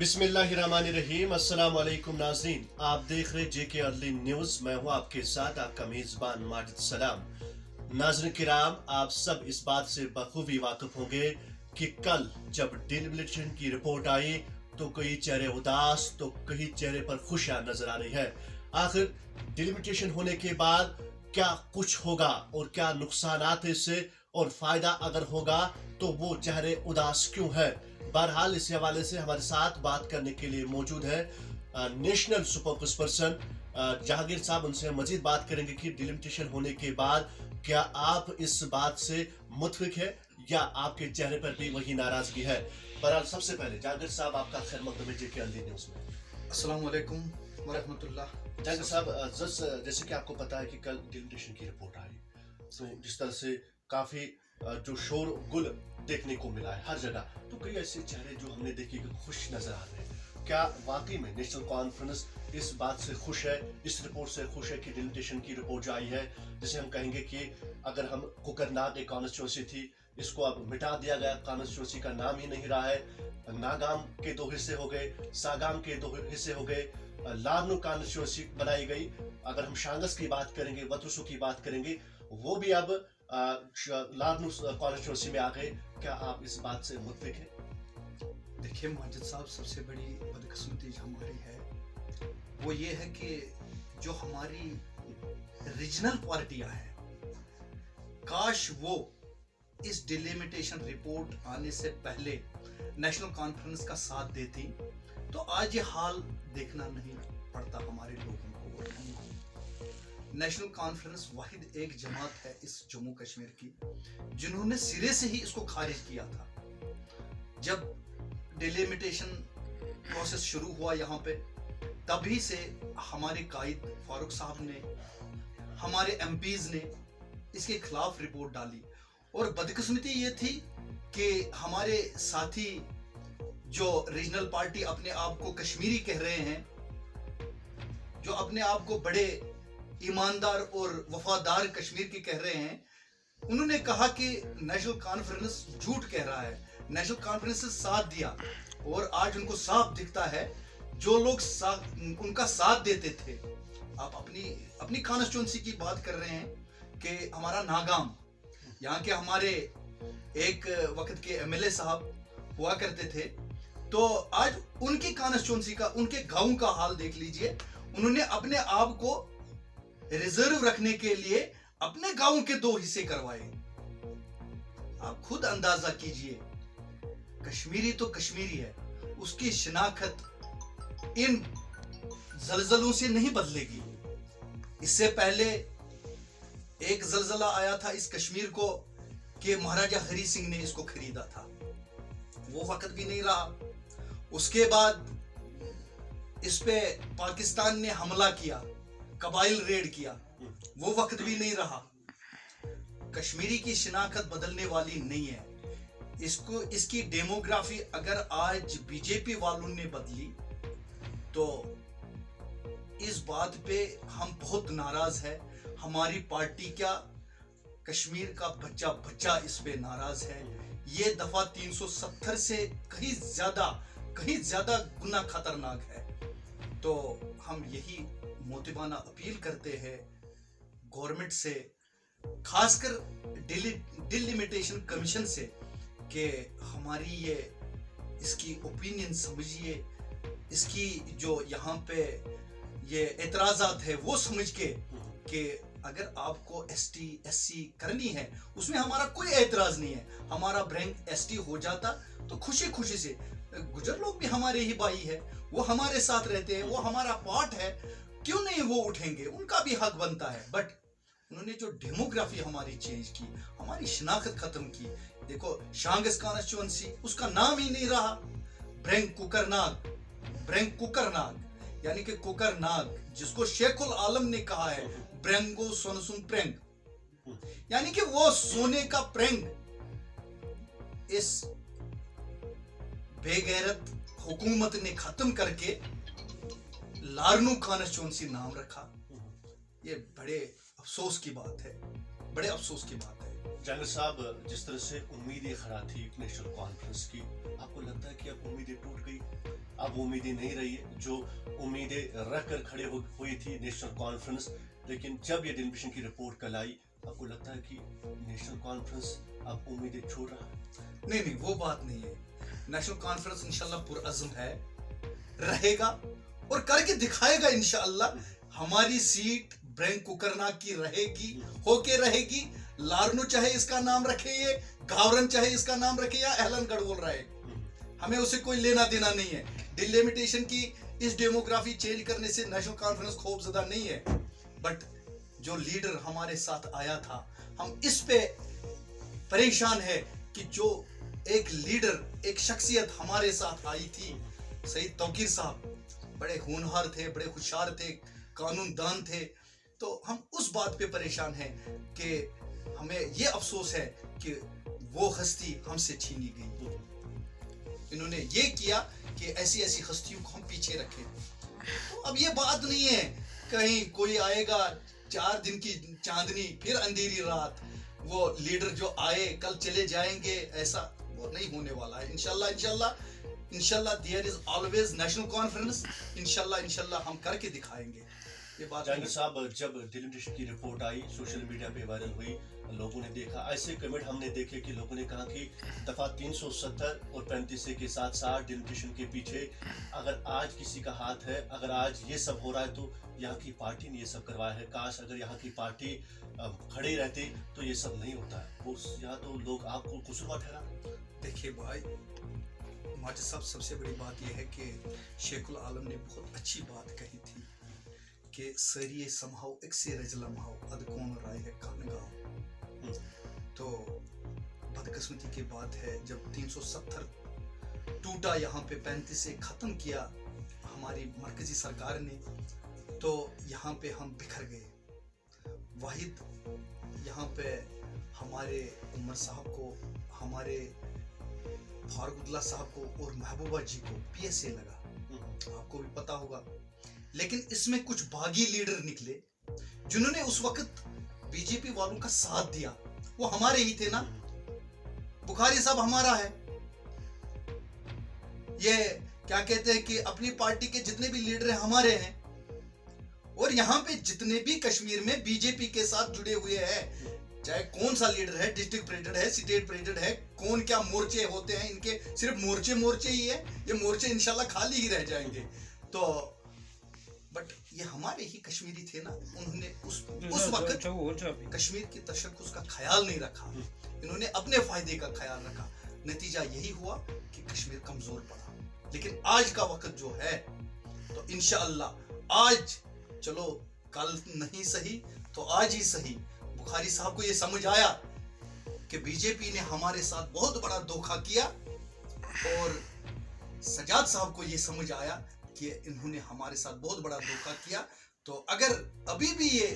बिस्मिल्लाहिर्रहमानिर्रहीम। अस्सलाम वालेकुम नाज़रीन, आप देख रहे जेके अर्ली न्यूज़। मैं हूं आपके साथ आपका मेज़बान माजिद सलाम। नाज़रीन किराम, आप सब इस बात से बखूबी वाकिफ होंगे कि कल जब डिलिमिटेशन की रिपोर्ट आई तो कई चेहरे उदास तो कई चेहरे पर खुशियां नजर आ रही है। आखिर डिलिमिटेशन होने के बाद क्या कुछ होगा और क्या नुकसानात इससे और फायदा अगर होगा तो वो चेहरे उदास क्यों है। बहरहाल इस हवाले से हमारे साथ बात करने के लिए मौजूद है नेशनल स्पोक्सपर्सन जहांगीर साहब। उनसे मजीद बात करेंगे कि डिलिमिटेशन होने के बाद क्या आप इस बात से मुतफिक है या आपके चेहरे पर भी वही नाराजगी है। बहरहाल सबसे पहले जहांगीर साहब, आपका खैर मकदम है जेके अर्ली न्यूज़ में। अस्सलाम वालेकुम वरहमतुल्लाह। जहांगीर साहब, जैसे कि आपको पता है कि कल डिलिमिटेशन की रिपोर्ट आई, तो जिस तरह से काफी जो शोर गुल देखने को मिला है हर जगह, तो कई ऐसे चेहरे जो हमने देखे कि खुश नजर आ रहे हैं। क्या वाकई में नेशनल कॉन्फ्रेंस इस बात से खुश है, इस रिपोर्ट से खुश है कि डिलिमिटेशन की रिपोर्ट जो आई है, जिसे हम कहेंगे कि अगर हम कुकरनाग एक कॉन्स्टिट्यूंसी थी, इसको अब मिटा दिया गया, कॉन्स्टिट्यूंसी का नाम ही नहीं रहा है। नागाम के 2 हिस्से हो गए, सागाम के 2 हिस्से हो गए, लारनू कॉन्स्टिट्यूंसी बनाई गई। अगर हम शांगस की बात करेंगे, वतुसु की बात करेंगे, वो भी अब लारनू कॉन्स्टिट्यूंसी में आ गए। क्या आप इस बात से मुत्तफिक हैं? देखिए माजिद साहब, सबसे बड़ी बदकिस्मती हमारी है वो ये है कि जो हमारी रीजनल पार्टियां हैं, काश वो इस डिलिमिटेशन रिपोर्ट आने से पहले नेशनल कॉन्फ्रेंस का साथ देती तो आज ये हाल देखना नहीं पड़ता हमारे लोगों को। नेशनल कॉन्फ्रेंस वाहिद एक जमात है इस जम्मू कश्मीर की जिन्होंने सिरे से ही इसको खारिज किया था। जब डिलिमिटेशन प्रोसेस शुरू हुआ यहाँ पे, तभी से हमारे कायद फारूक साहब ने, हमारे एमपीज ने इसके खिलाफ रिपोर्ट डाली। और बदकिस्मती ये थी कि हमारे साथी जो रीजनल पार्टी अपने आप को कश्मीरी कह रहे हैं, जो अपने आप को बड़े ईमानदार और वफादार कश्मीर के कह रहे हैं, उन्होंने कहा कि नेशनल कॉन्फ्रेंस झूठ कह रहा है, नेशनल कॉन्फ्रेंस से साथ दिया। और आज उनको साफ दिखता है जो लोग उनका साथ देते थे। आप अपनी कॉन्स्टिट्यूंसी की बात कर रहे हैं कि हमारा नागाम, यहाँ के हमारे एक वक्त के एमएलए साहब हुआ करते थे, तो आज उनकी कॉन्स्टिट्यूंसी का, उनके गांव का हाल देख लीजिए। उन्होंने अपने आप को रिजर्व रखने के लिए अपने गांव के 2 हिस्से करवाए। आप खुद अंदाजा कीजिए, कश्मीरी तो कश्मीरी है, उसकी शिनाख्त इन जलजलों से नहीं बदलेगी। इससे पहले एक जलजला आया था इस कश्मीर को कि महाराजा हरी सिंह ने इसको खरीदा था, वो वक्त भी नहीं रहा। उसके बाद इस पे पाकिस्तान ने हमला किया, कबाइल रेड किया, वो वक्त भी नहीं रहा। कश्मीरी की शिनाख्त बदलने वाली नहीं है। इसकी डेमोग्राफी अगर आज बीजेपी वालों ने बदली तो इस बात पे हम बहुत नाराज है। हमारी पार्टी क्या, कश्मीर का बच्चा बच्चा इस पे नाराज है। ये दफा 370 से कहीं ज्यादा गुना खतरनाक है। तो हम यही मोतिबाना अपील करते हैं गवर्नमेंट से, खासकर डिलिमिटेशन कमीशन से, कि हमारी इसकी ओपिनियन समझिए, इसकी जो यहाँ पे ये एतराजात है वो समझ के कि अगर आपको एसटी एससी करनी है, उसमें हमारा कोई एतराज नहीं है। हमारा रैंक एसटी हो जाता तो खुशी खुशी से, गुजर लोग भी हमारे ही भाई है, वो हमारे साथ रहते हैं, वो हमारा पार्ट है, क्यों नहीं वो उठेंगे, उनका भी हक बनता है। बट उन्होंने जो डेमोग्राफी हमारी चेंज की, हमारी शिनाख्त खत्म की। देखो, शांगस कॉन्स्टिट्यूंसी, उसका नाम ही नहीं रहा। ब्रेंग कुकरनाग यानी कि कुकरनाग, जिसको शेखुल आलम ने कहा है ब्रेंगो सोनसुन प्रेंग, यानी कि वो सोने का प्रेंग इस बेगैरत हुकूमत ने खत्म करके लारनू कॉन्स्टिट्यूंसी नाम रखा। ये बड़े अफसोस की बात है, बड़े अफसोस की बात है। जंग साहब, जिस तरह से उम्मीदें खड़ा थी नेशनल कॉन्फ्रेंस की, आपको लगता है कि अब उम्मीदें टूट गई? अब उम्मीदें नहीं रही है जो उम्मीदें रख कर खड़े हुई थी नेशनल कॉन्फ्रेंस। लेकिन जब ये दिल्ली मिशन की रिपोर्ट कल आई, आपको लगता है कि नेशनल कॉन्फ्रेंस अब उम्मीदें छोड़ रहा है? नहीं नहीं, वो बात नहीं है। नेशनल कॉन्फ्रेंस इंशाल्लाह पुरअज़्म है, रहेगा और करके दिखाएगा इंशाल्लाह। हमारी सीट ब्रैंक कुकरना की रहेगी, होके रहेगी। लारनू चाहे इसका नाम रखे, ये गावरन चाहे इसका नाम रखे, या एहलन गढ़वोल रहे, हमें उसे कोई लेना देना नहीं है। डिलिमिटेशन की इस डेमोग्राफी चेंज करने से नेशनल कॉन्फ्रेंस खौफजदा नहीं है। बट जो लीडर हमारे साथ आया था, हम इस पे परेशान है कि जो एक लीडर, एक शख्सियत हमारे साथ आई थी, सईद तौकीर साहब, बड़े होनहार थे, बड़े होशियार थे, कानूनदान थे। तो हम उस बात पे परेशान हैं कि हमें ये अफसोस है कि वो हस्ती हमसे छीनी गई। इन्होंने ये किया कि ऐसी ऐसी हस्तियों को हम पीछे रखें। तो अब ये बात नहीं है कहीं कोई आएगा 4 दिन की चांदनी फिर अंधेरी रात, वो लीडर जो आए कल चले जाएंगे, ऐसा वो नहीं होने वाला है। इंशाल्लाह इंशाल्लाह इंशाल्लाह there is always National Conference. इंशाल्लाह इंशाल्लाह हम करके दिखाएंगे। ये बात जहांगीर साहब, जब दिल्ली मिशन की रिपोर्ट आई, सोशल मीडिया पे वायरल हुई, लोगों ने देखा, ऐसे कमेंट हमने देखे कि लोगों ने कहा कि दफा 370 और 35 के साथ साथ दिल्ली मिशन के पीछे अगर आज किसी का हाथ है, अगर आज ये सब हो रहा है तो यहाँ की पार्टी ने ये सब करवाया है। काश अगर यहाँ की पार्टी खड़े रहते तो ये सब नहीं होता है। यहाँ तो लोग आपको कसूरवार ठहरा। देखिए भाई, माजिद साहब, सबसे बड़ी बात यह है कि शेखुल आलम ने बहुत अच्छी बात कही थी कि सरिये समहाउ एक से रजलमहाउ अद कौन राय है खानगांव। तो बदकिस्मती की बात है, जब 370 टूटा, यहाँ पे 35 से खत्म किया हमारी मरकजी सरकार ने, तो यहाँ पे हम बिखर गए। वाहिद यहाँ पे हमारे उमर साहब को, हमारे फारूकुल्लाह साहब को और महबूबा जी को PSA लगा, आपको भी पता होगा। लेकिन इसमें कुछ बागी लीडर निकले जिन्होंने उस वक्त बीजेपी वालों का साथ दिया। वो हमारे ही थे ना, बुखारी साहब हमारा है। ये क्या कहते हैं कि अपनी पार्टी के जितने भी लीडर हैं हमारे हैं, और यहाँ पे जितने भी कश्मीर में बीजेपी के साथ जुड़े हुए हैं, चाहे कौन सा लीडर है, डिस्ट्रिक्ट प्रेसिडेंट है, स्टेट प्रेसिडेंट है, कौन क्या मोर्चे होते हैं इनके, सिर्फ मोर्चे ही है। ये मोर्चे इंशाल्लाह खाली ही रह जाएंगे। तो बट ये हमारे ही कश्मीरी थे ना, उन्होंने उस वक्त कश्मीर की तशक्कुस का ख्याल नहीं रखा, इन्होंने अपने फायदे का ख्याल रखा। नतीजा यही हुआ कि कश्मीर कमजोर पड़ा। लेकिन आज का वक्त जो है, तो इंशाअल्लाह आज, चलो कल नहीं सही तो आज ही सही, बुखारी साहब को ये समझ आया कि बीजेपी ने हमारे साथ बहुत बड़ा धोखा किया, और सजाद साहब को ये समझ आया कि इन्होंने हमारे साथ बहुत बड़ा धोखा किया। तो अगर अभी भी ये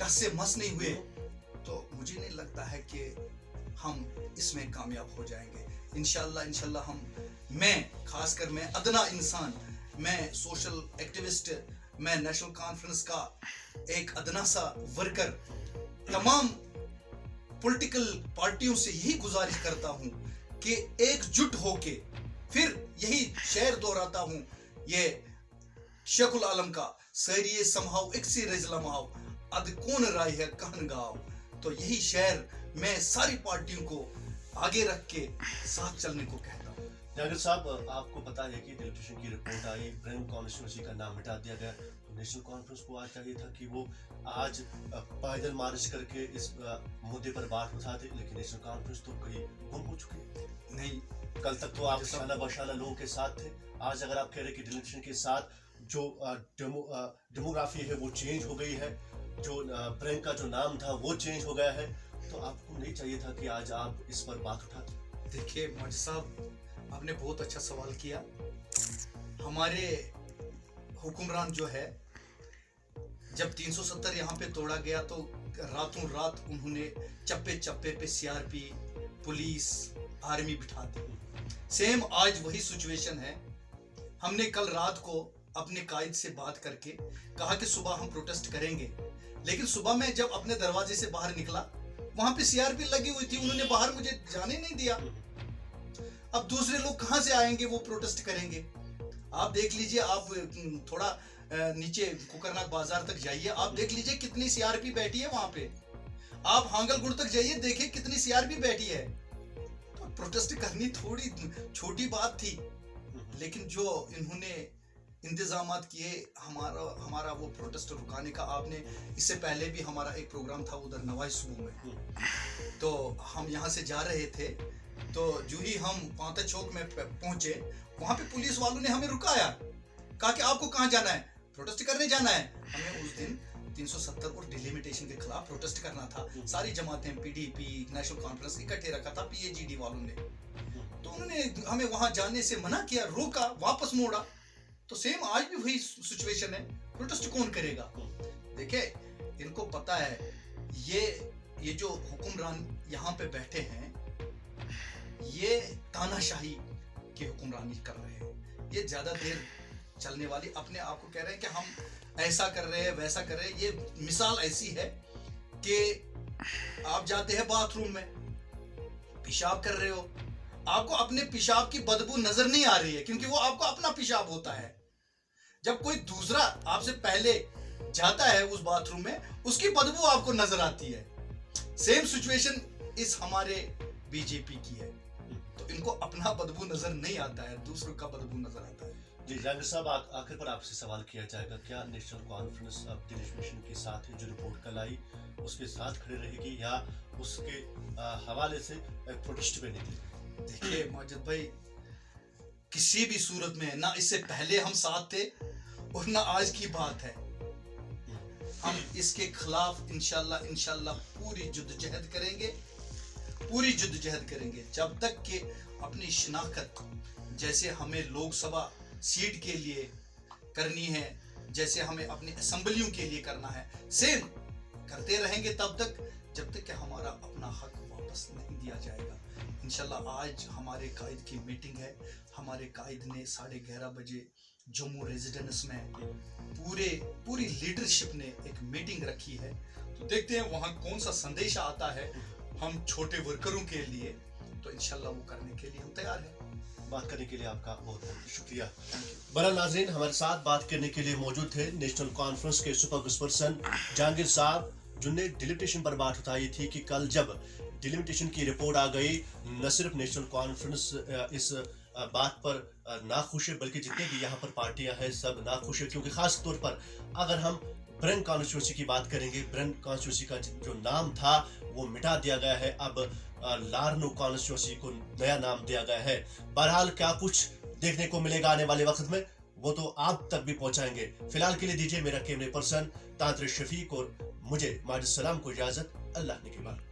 टस से मस नहीं हुए, तो मुझे नहीं लगता है कि हम इसमें कामयाब हो जाएंगे। इंशाल्लाह इंशाल्लाह मैं खासकर मैं अदना इंसान, मैं सोशल एक्टिविस्ट, मैं नेशनल कॉन्फ्रेंस का एक अदना सा वर्कर, तमाम पॉलिटिकल पार्टियों से यही गुजारिश करता हूं कि एकजुट होके, फिर यही शेर दोहराता हूं, ये शेखुल आलम का सरिये समहाउ एक से रजलमहाउ अद कौन राय है कहनगांव। तो यही शेर मैं सारी पार्टियों को आगे रख के साथ चलने को कहता हूँ। जहांगीर साहब, आपको पता है कि दिल्ली मिशन की रिपोर्ट आई, ब्रैंक कॉन्स्टिट्यूंसी का नाम मिटा दिया गया, तो नेशनल कॉन्फ्रेंस को आज चाहिए था कि वो आज पैदल मार्च करके इस मुद्दे पर बात उठाते, लेकिन नेशनल कॉन्फ्रेंस तो कहीं गुम हो चुकी। नहीं, कल तक तो आप शाला बशाला लोगों के साथ थे, आज अगर आप कह रहे कि दिल्ली मिशन के साथ जो डेमोग्राफी है वो चेंज हो गई है, जो ब्रैंक का जो नाम था वो चेंज हो गया है, तो आपको नहीं चाहिए था कि आज आप इस पर बात उठाते? देखिए माजिद साहब, आपने बहुत अच्छा सवाल किया। हमारे हुक्मरान जो है, जब 370 यहाँ पे तोड़ा गया तो रातों रात उन्होंने चप्पे चप्पे पे CRP, पुलिस, आर्मी बिठा दी। सेम आज वही सिचुएशन है। हमने कल रात को अपने कायद से बात करके कहा कि सुबह हम प्रोटेस्ट करेंगे, लेकिन सुबह में जब अपने दरवाजे से बाहर निकला, वहां पे CRP लगी हुई थी, उन्होंने बाहर मुझे जाने नहीं दिया। अब दूसरे लोग कहां से आएंगे, वो प्रोटेस्ट करेंगे। आप देख लीजिए, आप थोड़ा नीचे कुकरनाग बाजार तक जाइए, आप देख लीजिए कितनी सीआरपी बैठी है वहां पे। आप हांगलगुड़ तक जाइए, देखिए कितनी सीआरपी बैठी है। तो प्रोटेस्ट करनी थोड़ी छोटी बात थी, लेकिन जो इन्होंने इंतजामात किए हमारा वो प्रोटेस्ट रुकाने का। आपने इससे पहले भी हमारा एक प्रोग्राम था उधर नवाई सुबह में, तो हम यहाँ से जा रहे थे, तो जो ही हम पांता चौक में पहुंचे, वहां पे पुलिस वालों ने हमें रुकाया, कहा कि आपको कहाँ जाना है, प्रोटेस्ट करने जाना है। हमें उस दिन 370 और डिलिमिटेशन के खिलाफ प्रोटेस्ट करना था। सारी जमातें, पीडीपी, नेशनल कॉन्फ्रेंस इकट्ठे रखा था पीएजीडी वालों ने, तो उन्होंने हमें वहां जाने से मना किया, रोका, वापस मोड़ा। तो सेम आज भी वही सिचुएशन है, प्रोटेस्ट कौन करेगा? देखिए, इनको पता है ये जो हुक्मरान यहाँ पे बैठे हैं, ये तानाशाही की हुक्मरानी कर रहे हैं। ये ज्यादा देर चलने वाली, अपने आप को कह रहे हैं कि हम ऐसा कर रहे हैं, वैसा कर रहे हैं। ये मिसाल ऐसी है कि आप जाते हैं बाथरूम में, पेशाब कर रहे हो, आपको अपने पेशाब की बदबू नजर नहीं आ रही है, क्योंकि वो आपको अपना पेशाब होता है। जब कोई दूसरा आपसे पहले जाता है उस बाथरूम में, उसकी बदबू आपको नजर आती है। सेम सिचुएशन इस हमारे बीजेपी की है। तो इनको अपना बदबू नजर नहीं आता है, दूसरों का बदबू नजर आता है। जी जहांगीर साहब, आखिर पर आपसे सवाल किया जाएगा, क्या नेशनल कॉन्फ्रेंस अब डिलिमिटेशन के साथ ही जो रिपोर्ट कल आई उसके साथ खड़ी रहेगी या उसके हवाले से प्रोटेस्ट में निकलेगी? देखिए माजिद भाई, किसी भी सूरत में ना इससे पहले हम साथ थे और ना आज की बात है। हम इसके खिलाफ इंशाल्लाह पूरी जद्दोजहद करेंगे जब तक कि अपनी शिनाख्त जैसे हमें लोकसभा सीट के लिए करनी है, जैसे हमें अपनी असेंबलियों के लिए करना है, सेम करते रहेंगे तब तक जब तक कि हमारा अपना हक वापस नहीं दिया जाएगा। इंशाल्लाह आज हमारे कायद की मीटिंग है। हमारे कायद ने 11:30 बजे जम्मू रेजिडेंस में पूरी लीडरशिप ने एक मीटिंग रखी है। तो देखते हैं वहां कौन सा संदेश आता है हम छोटे वर्करों के लिए। तो इंशाल्लाह वो करने के लिए हम तैयार हैं। बात करने के लिए आपका बहुत बहुत शुक्रिया। बहरहाल नाज़रीन, हमारे साथ बात करने के लिए मौजूद थे नेशनल कॉन्फ्रेंस के सुपर पर्सन जहांगीर साहब, जिन्होंने डिलिमिटेशन पर बात उठाई थी कि कल जब डिलिमिटेशन की रिपोर्ट आ गई, न सिर्फ नेशनल कॉन्फ्रेंस इस बात पर नाखुश है, बल्कि जितने भी यहाँ पर पार्टियां हैं सब नाखुश है। क्योंकि खास तौर पर अगर हम ब्रन कॉन्स्टिट्यूंसी की बात करेंगे, ब्रन कॉन्स्टिट्यूंसी का जो नाम था वो मिटा दिया गया है, अब लारनू कॉन्स्टिट्यूंसी को नया नाम दिया गया है। बहरहाल क्या कुछ देखने को मिलेगा आने वाले वक्त में, वो तो आप तक भी पहुंचाएंगे। फिलहाल के लिए दीजिए मेरा कैमरे पर्सन तांत्रिक शफीक और मुझे माजिद सलाम को इजाजत। अल्लाह ने के बाद।